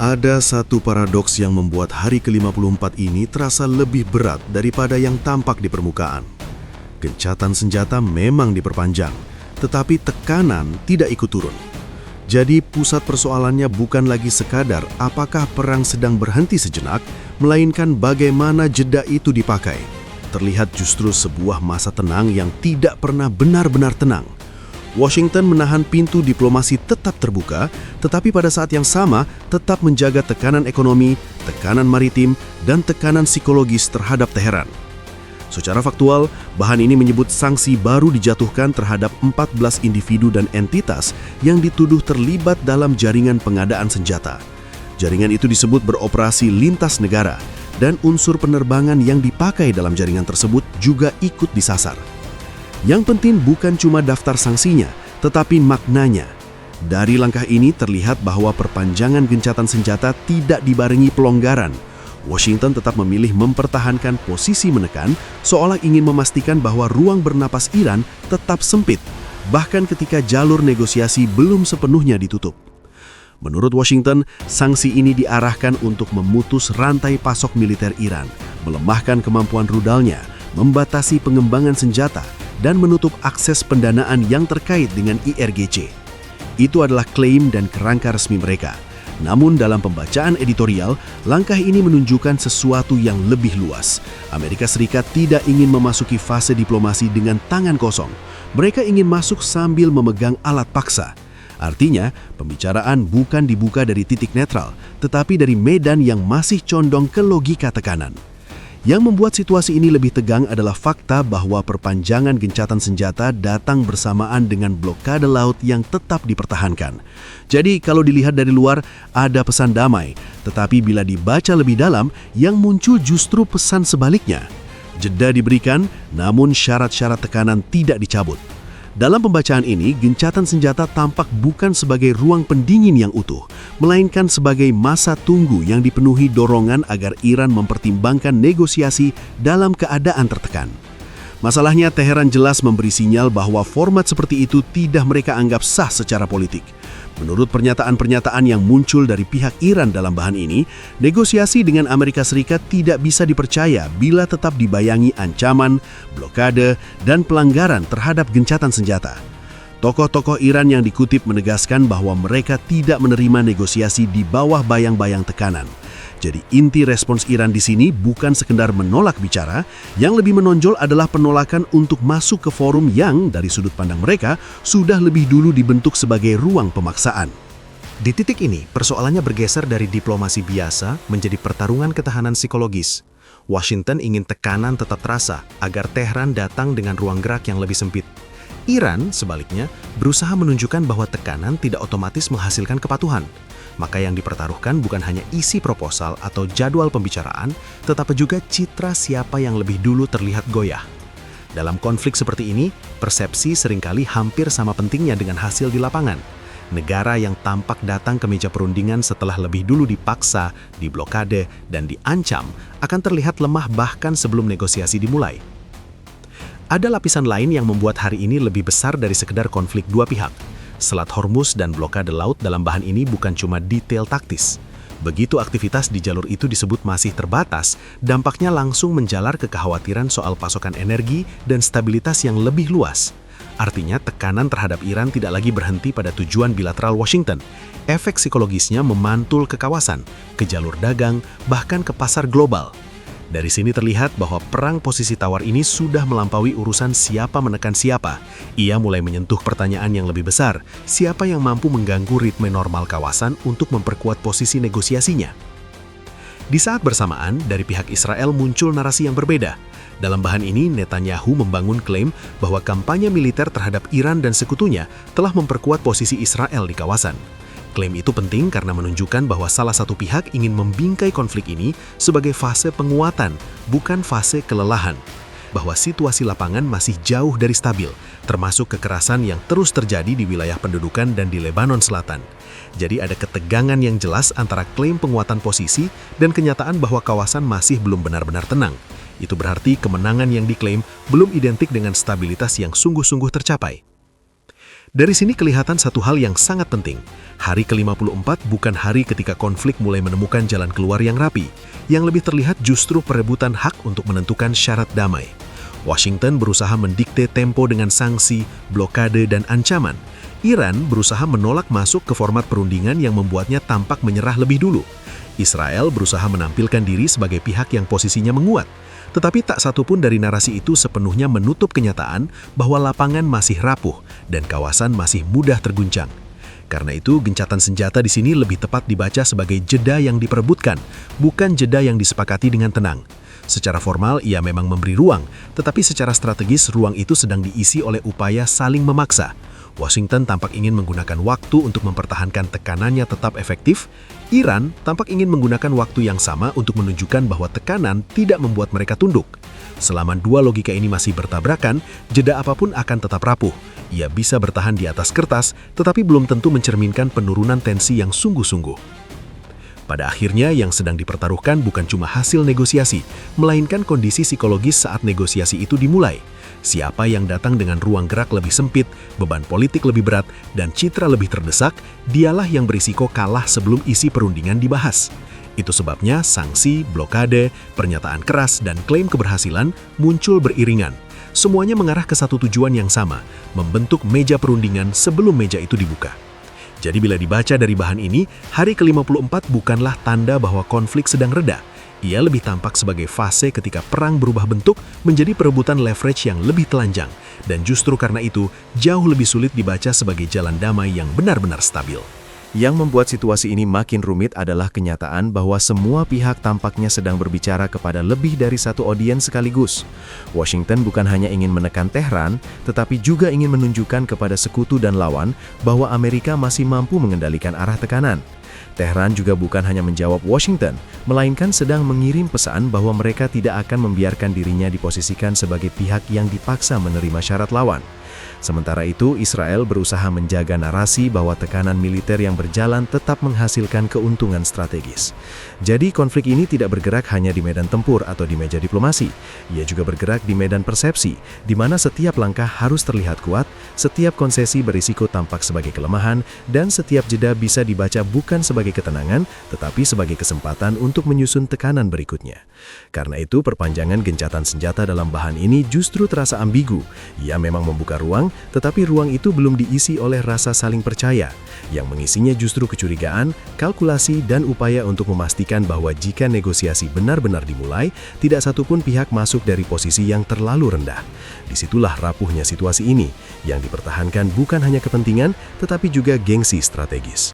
Ada satu paradoks yang membuat hari ke-54 ini terasa lebih berat daripada yang tampak di permukaan. Gencatan senjata memang diperpanjang, tetapi tekanan tidak ikut turun. Jadi pusat persoalannya bukan lagi sekadar apakah perang sedang berhenti sejenak, melainkan bagaimana jeda itu dipakai. Terlihat justru sebuah masa tenang yang tidak pernah benar-benar tenang. Washington menahan pintu diplomasi tetap terbuka, tetapi pada saat yang sama tetap menjaga tekanan ekonomi, tekanan maritim, dan tekanan psikologis terhadap Teheran. Secara faktual, bahan ini menyebut sanksi baru dijatuhkan terhadap 14 individu dan entitas yang dituduh terlibat dalam jaringan pengadaan senjata. Jaringan itu disebut beroperasi lintas negara, dan unsur penerbangan yang dipakai dalam jaringan tersebut juga ikut disasar. Yang penting bukan cuma daftar sanksinya, tetapi maknanya. Dari langkah ini terlihat bahwa perpanjangan gencatan senjata tidak dibarengi pelonggaran. Washington tetap memilih mempertahankan posisi menekan, seolah ingin memastikan bahwa ruang bernapas Iran tetap sempit, bahkan ketika jalur negosiasi belum sepenuhnya ditutup. Menurut Washington, sanksi ini diarahkan untuk memutus rantai pasok militer Iran, melemahkan kemampuan rudalnya, membatasi pengembangan senjata, dan menutup akses pendanaan yang terkait dengan IRGC. Itu adalah klaim dan kerangka resmi mereka. Namun dalam pembacaan editorial, langkah ini menunjukkan sesuatu yang lebih luas. Amerika Serikat tidak ingin memasuki fase diplomasi dengan tangan kosong. Mereka ingin masuk sambil memegang alat paksa. Artinya, pembicaraan bukan dibuka dari titik netral, tetapi dari medan yang masih condong ke logika tekanan. Yang membuat situasi ini lebih tegang adalah fakta bahwa perpanjangan gencatan senjata datang bersamaan dengan blokade laut yang tetap dipertahankan. Jadi kalau dilihat dari luar ada pesan damai, tetapi bila dibaca lebih dalam, yang muncul justru pesan sebaliknya. Jeda diberikan, namun syarat-syarat tekanan tidak dicabut. Dalam pembacaan ini, gencatan senjata tampak bukan sebagai ruang pendingin yang utuh, melainkan sebagai masa tunggu yang dipenuhi dorongan agar Iran mempertimbangkan negosiasi dalam keadaan tertekan. Masalahnya, Teheran jelas memberi sinyal bahwa format seperti itu tidak mereka anggap sah secara politik. Menurut pernyataan-pernyataan yang muncul dari pihak Iran dalam bahan ini, negosiasi dengan Amerika Serikat tidak bisa dipercaya bila tetap dibayangi ancaman, blokade, dan pelanggaran terhadap gencatan senjata. Tokoh-tokoh Iran yang dikutip menegaskan bahwa mereka tidak menerima negosiasi di bawah bayang-bayang tekanan. Jadi inti respons Iran di sini bukan sekedar menolak bicara, yang lebih menonjol adalah penolakan untuk masuk ke forum yang, dari sudut pandang mereka, sudah lebih dulu dibentuk sebagai ruang pemaksaan. Di titik ini, persoalannya bergeser dari diplomasi biasa menjadi pertarungan ketahanan psikologis. Washington ingin tekanan tetap terasa agar Teheran datang dengan ruang gerak yang lebih sempit. Iran, sebaliknya, berusaha menunjukkan bahwa tekanan tidak otomatis menghasilkan kepatuhan. Maka yang dipertaruhkan bukan hanya isi proposal atau jadwal pembicaraan, tetapi juga citra siapa yang lebih dulu terlihat goyah. Dalam konflik seperti ini, persepsi seringkali hampir sama pentingnya dengan hasil di lapangan. Negara yang tampak datang ke meja perundingan setelah lebih dulu dipaksa, diblokade, dan diancam akan terlihat lemah bahkan sebelum negosiasi dimulai. Ada lapisan lain yang membuat hari ini lebih besar dari sekedar konflik dua pihak. Selat Hormuz dan blokade laut dalam bahan ini bukan cuma detail taktis. Begitu aktivitas di jalur itu disebut masih terbatas, dampaknya langsung menjalar ke kekhawatiran soal pasokan energi dan stabilitas yang lebih luas. Artinya tekanan terhadap Iran tidak lagi berhenti pada tujuan bilateral Washington. Efek psikologisnya memantul ke kawasan, ke jalur dagang, bahkan ke pasar global. Dari sini terlihat bahwa perang posisi tawar ini sudah melampaui urusan siapa menekan siapa. Ia mulai menyentuh pertanyaan yang lebih besar, siapa yang mampu mengganggu ritme normal kawasan untuk memperkuat posisi negosiasinya. Di saat bersamaan, dari pihak Israel muncul narasi yang berbeda. Dalam bahan ini, Netanyahu membangun klaim bahwa kampanye militer terhadap Iran dan sekutunya telah memperkuat posisi Israel di kawasan. Klaim itu penting karena menunjukkan bahwa salah satu pihak ingin membingkai konflik ini sebagai fase penguatan, bukan fase kelelahan. Bahwa situasi lapangan masih jauh dari stabil, termasuk kekerasan yang terus terjadi di wilayah pendudukan dan di Lebanon Selatan. Jadi ada ketegangan yang jelas antara klaim penguatan posisi dan kenyataan bahwa kawasan masih belum benar-benar tenang. Itu berarti kemenangan yang diklaim belum identik dengan stabilitas yang sungguh-sungguh tercapai. Dari sini kelihatan satu hal yang sangat penting. Hari ke-54 bukan hari ketika konflik mulai menemukan jalan keluar yang rapi. Yang lebih terlihat justru perebutan hak untuk menentukan syarat damai. Washington berusaha mendikte tempo dengan sanksi, blokade, dan ancaman. Iran berusaha menolak masuk ke format perundingan yang membuatnya tampak menyerah lebih dulu. Israel berusaha menampilkan diri sebagai pihak yang posisinya menguat. Tetapi tak satupun dari narasi itu sepenuhnya menutup kenyataan bahwa lapangan masih rapuh dan kawasan masih mudah terguncang. Karena itu, gencatan senjata di sini lebih tepat dibaca sebagai jeda yang diperebutkan, bukan jeda yang disepakati dengan tenang. Secara formal, ia memang memberi ruang, tetapi secara strategis ruang itu sedang diisi oleh upaya saling memaksa. Washington tampak ingin menggunakan waktu untuk mempertahankan tekanannya tetap efektif. Iran tampak ingin menggunakan waktu yang sama untuk menunjukkan bahwa tekanan tidak membuat mereka tunduk. Selama dua logika ini masih bertabrakan, jeda apapun akan tetap rapuh. Ia bisa bertahan di atas kertas, tetapi belum tentu mencerminkan penurunan tensi yang sungguh-sungguh. Pada akhirnya, yang sedang dipertaruhkan bukan cuma hasil negosiasi, melainkan kondisi psikologis saat negosiasi itu dimulai. Siapa yang datang dengan ruang gerak lebih sempit, beban politik lebih berat, dan citra lebih terdesak, dialah yang berisiko kalah sebelum isi perundingan dibahas. Itu sebabnya sanksi, blokade, pernyataan keras, dan klaim keberhasilan muncul beriringan. Semuanya mengarah ke satu tujuan yang sama, membentuk meja perundingan sebelum meja itu dibuka. Jadi bila dibaca dari bahan ini, hari ke-54 bukanlah tanda bahwa konflik sedang reda. Ia lebih tampak sebagai fase ketika perang berubah bentuk menjadi perebutan leverage yang lebih telanjang. Dan justru karena itu, jauh lebih sulit dibaca sebagai jalan damai yang benar-benar stabil. Yang membuat situasi ini makin rumit adalah kenyataan bahwa semua pihak tampaknya sedang berbicara kepada lebih dari satu audiens sekaligus. Washington bukan hanya ingin menekan Tehran, tetapi juga ingin menunjukkan kepada sekutu dan lawan bahwa Amerika masih mampu mengendalikan arah tekanan. Tehran juga bukan hanya menjawab Washington, melainkan sedang mengirim pesan bahwa mereka tidak akan membiarkan dirinya diposisikan sebagai pihak yang dipaksa menerima syarat lawan. Sementara itu, Israel berusaha menjaga narasi bahwa tekanan militer yang berjalan tetap menghasilkan keuntungan strategis. Jadi, konflik ini tidak bergerak hanya di medan tempur atau di meja diplomasi. Ia juga bergerak di medan persepsi, di mana setiap langkah harus terlihat kuat, setiap konsesi berisiko tampak sebagai kelemahan, dan setiap jeda bisa dibaca bukan sebagai ketenangan, tetapi sebagai kesempatan untuk menyusun tekanan berikutnya. Karena itu, perpanjangan gencatan senjata dalam bahan ini justru terasa ambigu. Ia memang membuka ruang, tetapi ruang itu belum diisi oleh rasa saling percaya. Yang mengisinya justru kecurigaan, kalkulasi, dan upaya untuk memastikan bahwa jika negosiasi benar-benar dimulai, tidak satupun pihak masuk dari posisi yang terlalu rendah. Disitulah rapuhnya situasi ini, yang dipertahankan bukan hanya kepentingan, tetapi juga gengsi strategis.